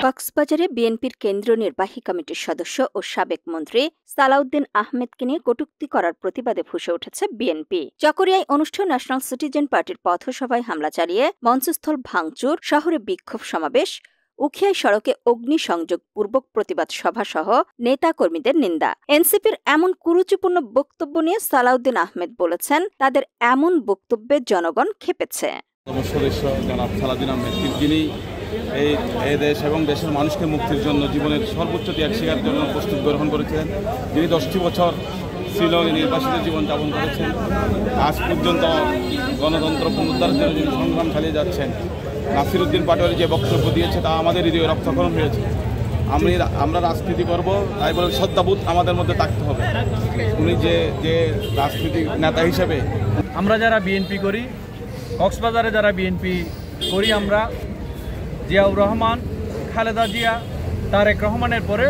কক্সবাজারে বিএনপির কেন্দ্রীয় নির্বাহী কমিটির সদস্য ও সাবেক মন্ত্রী সালাউদ্দিন আহমেদকে নিয়ে কটূক্তি করার প্রতিবাদে ফুঁসে উঠেছে বিএনপি। চকরিয়ায় অনুষ্ঠিত ন্যাশনাল সিটিজেন পার্টির পথসভায় হামলা চালিয়ে মঞ্চস্থল ভাঙচুর, শহরে বিক্ষোভ সমাবেশ, উখিয়ায় সড়কে অগ্নিসংযোগপূর্বক প্রতিবাদ সভা সহ নেতা কর্মীদের নিন্দা। এনসিপির এমন কুরুচিপূর্ণ বক্তব্য নিয়ে সালাউদ্দিন আহমেদ বলেছেন, তাদের এমন বক্তব্যে জনগণ ক্ষেপেছে। এই দেশ এবং দেশের মানুষকে মুক্তির জন্য জীবনের সর্বোচ্চ ত্যাগ স্বীকার জন্য প্রস্তুত গ্রহণ করেছিলেন, যিনি 10টি বছর শিলংয়ে নির্বাসিত জীবন যাপন করেছেন। আজ পর্যন্ত গণতন্ত্র পুনরুদ্ধারের জন্য যিনি সংগ্রাম চালিয়ে যাচ্ছেন। নাসিরউদ্দিন পাটোয়ারি যে বক্তব্য দিয়েছে তা আমাদের হৃদয়ে রক্তক্ষরণ হয়েছে। আমরা রাজনীতি করব, তাই বলে শ্রদ্ধাবোধ আমাদের মধ্যে থাকতে হবে। উনি যে রাজনীতি নেতা হিসেবে আমরা যারা বিএনপি করি, কক্সবাজারে যারা বিএনপি করি, আমরা জিয়াউর রহমান, খালেদা জিয়া, তারেক রহমানের পরে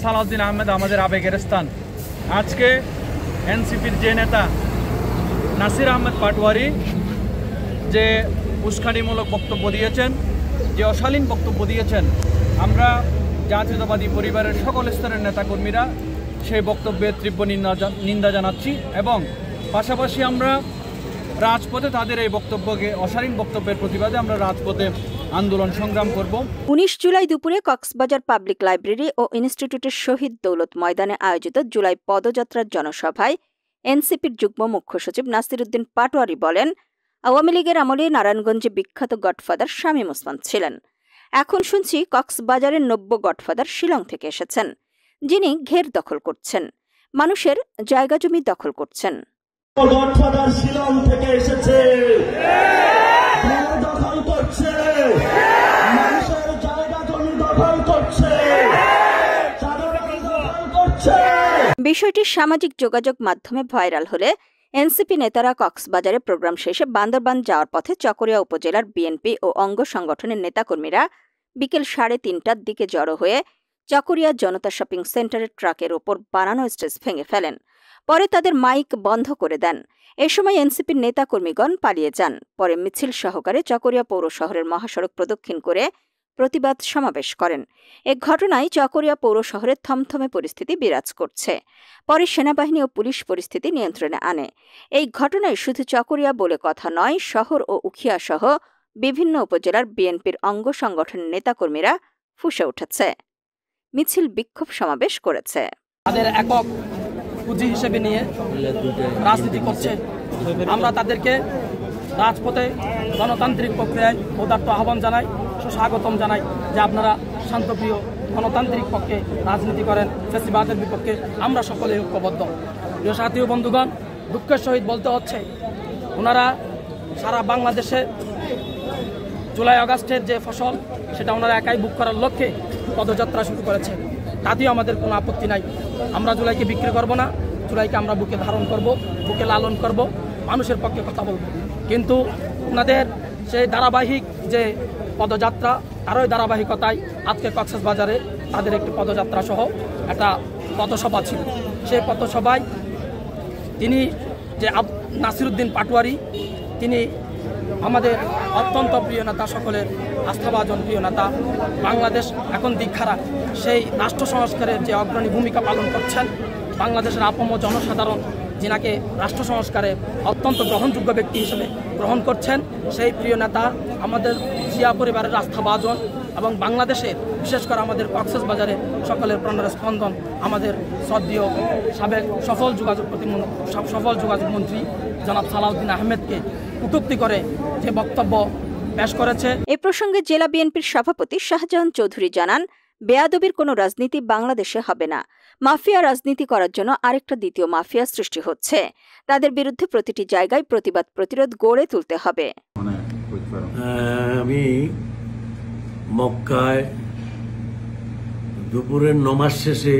সালাউদ্দিন আহমেদ আমাদের আবেগের স্থান। আজকে এনসিপির যে নেতা নাসির আহমেদ পাটোয়ারি যে উস্কানিমূলক বক্তব্য দিয়েছেন, যে অশালীন বক্তব্য দিয়েছেন, আমরা জাতীয়তাবাদী পরিবারের সকল স্তরের নেতাকর্মীরা সেই বক্তব্যের তীব্র নিন্দা জানাচ্ছি এবং পাশাপাশি আমরা রাজপথে তাদের এই বক্তব্যকে, অশালীন বক্তব্যের প্রতিবাদে আমরা রাজপথে আন্দোলন সংগ্রাম করব। 19 জুলাই দুপুরে কক্সবাজার পাবলিক লাইব্রেরি ও ইনস্টিটিউটের শহীদ দৌলত ময়দানে আয়োজিত জুলাই পদযাত্রার জনসভায় এনসিপির যুগ্ম মুখ্য সচিব নাসিরউদ্দিন পাটোয়ারি বলেন, আওয়ামী লীগের আমলে নারায়ণগঞ্জে বিখ্যাত গডফাদার শামীম ওসমান ছিলেন। এখন শুনছি কক্সবাজারের নব্য গডফাদার শিলং থেকে এসেছেন, যিনি ঘের দখল করছেন, মানুষের জায়গা জমি দখল করছেন। গডফাদার শিলং থেকে এসেছে, দখল করছে, মানুষের জায়গা জমি দখল করছে, বিষয়টি সামাজিক যোগাযোগ মাধ্যমে ভাইরাল হলে এনসিপি নেতারা কক্সবাজারে প্রোগ্রাম শেষে বান্দরবান যাওয়ার পথে চকরিয়া উপজেলার বিএনপি ও অঙ্গ সংগঠনের নেতাকর্মীরা বিকেল 3:30টার দিকে জড়ো হয়ে চকরিয়া জনতা শপিং সেন্টারের ট্রাকের ওপর বানানো স্টেজ ভেঙে ফেলেন। পরে তাদের মাইক বন্ধ করে দেন। এ সময় এনসিপির নেতাকর্মীগণ পালিয়ে যান। পরে মিছিল সহকারে চকরিয়া পৌর শহরের মহাসড়ক প্রদক্ষিণ করে প্রতিবাদ সমাবেশ করেন। এ ঘটনায় চকরিয়া পৌর শহরে থমথমে পরিস্থিতি বিরাজ করছে। পরে সেনাবাহিনী ও পুলিশ পরিস্থিতি নিয়ন্ত্রণে আনে। এই ঘটনায় শুধু চকরিয়া বলে কথা নয়, শহর ও উখিয়া সহ বিভিন্ন উপজেলার বিএনপির অঙ্গ সংগঠনের নেতাকর্মীরা ফুঁসে উঠেছে, মিছিল বিক্ষোভ সমাবেশ করেছে। তাদের একক পুঁজি হিসেবে নিয়ে রাজনীতি করছে। আমরা তাদেরকে রাজপথে গণতান্ত্রিক প্রক্রিয়ায় উদাত্ত আহ্বান জানাই, সুস্বাগতম জানাই যে আপনারা শান্তপ্রিয় গণতান্ত্রিক পক্ষে রাজনীতি করেন, ফ্যাসিবাদের বিপক্ষে আমরা সকলে ঐক্যবদ্ধ। প্রিয় সাথী ও বন্ধুগণ, দুঃখের সহিত বলতে হচ্ছে, ওনারা সারা বাংলাদেশে জুলাই আগস্টের যে ফসল সেটা ওনারা একাই বুক করার লক্ষ্যে পদযাত্রা শুরু করেছে। তাতেও আমাদের কোনো আপত্তি নাই। আমরা জুলাইকে বিক্রি করব না, জুলাইকে আমরা বুকে ধারণ করব, বুকে লালন করব, মানুষের পক্ষে কথা বলব। কিন্তু ওনাদের সেই ধারাবাহিক যে পদযাত্রা, তারই ধারাবাহিকতায় আজকে কক্সবাজারে তাদের একটি পদযাত্রা সহ একটা পথসভা ছিল। সেই পথসভায় তিনি যে নাসিরউদ্দিন পাটোয়ারি, তিনি আমাদের অত্যন্ত প্রিয় নেতা, সকলের আস্থাভাজন প্রিয় নেতা। বাংলাদেশ এখন দিকহারা, সেই রাষ্ট্র সংস্কারের যে অগ্রণী ভূমিকা পালন করছেন, বাংলাদেশের আপম জনসাধারণ যিনাকে রাষ্ট্র সংস্কারে অত্যন্ত গ্রহণযোগ্য ব্যক্তি হিসেবে গ্রহণ করছেন, সেই প্রিয় নেতা আমাদের জিয়া পরিবারের আস্থাভাজন এবং বাংলাদেশের, বিশেষ করে আমাদের কক্সবাজারে সকলের প্রাণের স্পন্দন, আমাদের শ্রদ্ধেয় সাবেক সফল যোগাযোগ মন্ত্রী জনাব সালাউদ্দিন আহমেদকে কটূক্তি করে যে বক্তব্য পেশ করেছে। এ প্রসঙ্গে জেলা বিএনপির সভাপতি শাহজাহান চৌধুরী জানান, বেয়াদবির কোনো রাজনীতি বাংলাদেশে হবে না। মাফিয়া রাজনীতি করার জন্য আরেকটা দ্বিতীয় মাফিয়া সৃষ্টি হচ্ছে। তাদের বিরুদ্ধে প্রতিটি জায়গায় প্রতিবাদ প্রতিরোধ গড়ে তুলতে হবে। আমি মক্কায় দুপুরের নমাজ শেষে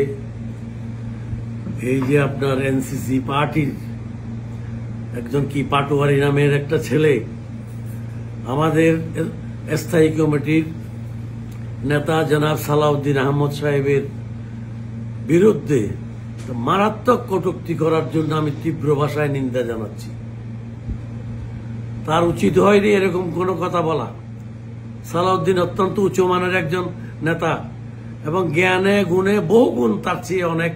এই যে আপনার এনসিসি পার্টির একজন কি পাটোয়ারি নামের একটা ছেলে আমাদের স্থায়ী কমিটির নেতা জনাব সালাউদ্দিন আহমদ সাহেবের বিরুদ্ধে মারাত্মক কটূক্তি করার জন্য আমি তীব্র ভাষায় নিন্দা জানাচ্ছি। তার উচিত হয়নি এরকম কোনো কথা বলা। সালাউদ্দিন অত্যন্ত উচ্চমানের একজন নেতা এবং জ্ঞানে গুণে বহু গুণ তার চেয়ে অনেক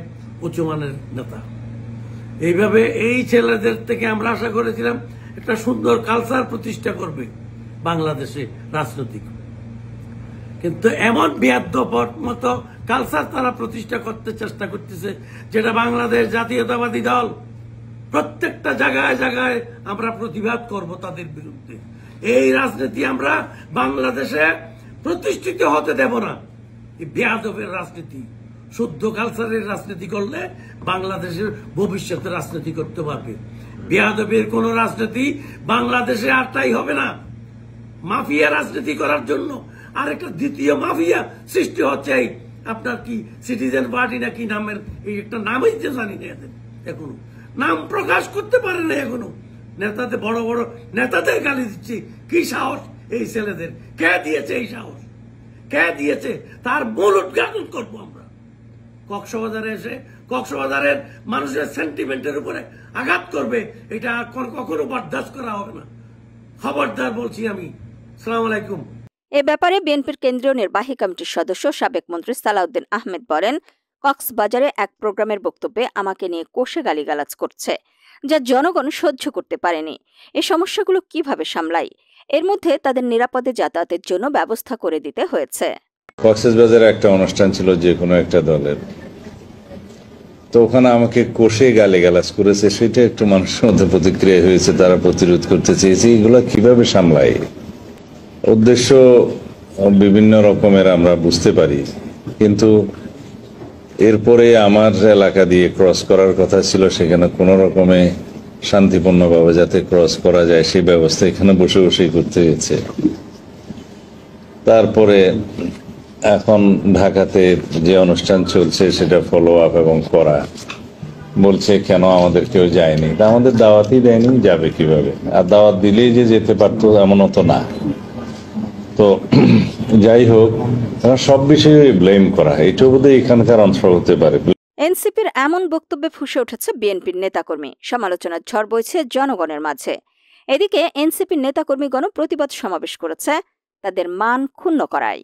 উচ্চমানের নেতা। এইভাবে এই ছেলেদের থেকে আমরা আশা করেছিলাম একটা সুন্দর কালচার প্রতিষ্ঠা করবে বাংলাদেশে রাজনৈতিক, কিন্তু এমন বেয়াদ্দপর মতো কালচার তারা প্রতিষ্ঠা করতে চেষ্টা করতেছে যেটা বাংলাদেশ জাতীয়তাবাদী দল প্রত্যেকটা জায়গায় জায়গায় আমরা প্রতিবাদ করব তাদের বিরুদ্ধে। এই রাজনীতি আমরা বাংলাদেশে প্রতিষ্ঠিত হতে দেব না। এই বেয়াদবের রাজনীতি, শুদ্ধ কালচারের রাজনীতি করলে বাংলাদেশের ভবিষ্যতে রাজনীতি করতে পারবে। বেয়াদবের কোন রাজনীতি বাংলাদেশে আরটাই হবে না। মাফিয়া রাজনীতি করার জন্য আরেকটা দ্বিতীয় মাফিয়া সৃষ্টি হচ্ছে। এই আপনার কি সিটিজেন পার্টি নাকি নামের এই একটা নামই যে জানি না, এদের এখনো নাম প্রকাশ করতে পারে না। এখনো নেতাদের বড় বড় নেতাদের গালি দিচ্ছি। কি সাহস এই ছেলেদের! কে দিয়েছে এই সাহস? কে দিয়েছে? তার মূল উদ্ঘাটন করবো আমরা। কক্সবাজারে এসে কক্সবাজারের মানুষের সেন্টিমেন্টের উপরে আঘাত করবে, এটা কখনো বরদাস্ত করা হবে না। খবরদার বলছি আমি। আসসালামু আলাইকুম। এ ব্যাপারে বিএনপির কেন্দ্রীয় নির্বাহী কমিটির সদস্য সাবেক মন্ত্রী সালাউদ্দিন আহমেদ বলেন, কক্সবাজারে এক প্রোগ্রামের বক্তব্যে আমাকে নিয়ে কষে গালিগালাজ করছে, যা জনগণ সহ্য করতে পারেনি। এই সমস্যাগুলো কিভাবে সামলাই? এর মধ্যে তাদের নিরাপদে যাতায়াতের জন্য ব্যবস্থা করে দিতে হয়েছে। কক্সবাজারে একটা অনুষ্ঠান ছিল যে কোনো একটা দলের, তো ওখানে আমাকে কষে গালিগালাজ করেছে, সেটা একটু মানুষের মধ্যে প্রতিক্রিয়া হয়েছে, তারা প্রতিরোধ করতে চেয়েছে। এগুলো কিভাবে সামলাই? উদ্দেশ্য বিভিন্ন রকমের আমরা বুঝতে পারি, কিন্তু এরপরে আমার এলাকা দিয়ে ক্রস করার কথা ছিল, সেখানে কোনো রকমে শান্তিপূর্ণভাবে যাতে ক্রস করা যায় সেই ব্যবস্থা এখানে বসে বসেই করতে হয়েছে। তারপরে এখন ঢাকাতে যে অনুষ্ঠান চলছে সেটা ফলো আপ এবং করা, বলছে কেন আমাদের কেউ যায়নি। তা আমাদের দাওয়াতই দেয়নি, যাবে কিভাবে? আর দাওয়াত দিলেই যে যেতে পারতো এমনও তো না। তো যাই হোক, সব বিষয়ে ব্লেম করা, এটাও বোধহয় এখানকার অংশ হতে পারে। এনসিপির এমন বক্তব্যে ফুঁসে উঠেছে বিএনপির নেতাকর্মী। সমালোচনার ঝড় বইছে জনগণের মাঝে। এদিকে এনসিপির নেতাকর্মীগণ প্রতিবাদ সমাবেশ করেছে তাদের মান ক্ষুণ্ণ করায়।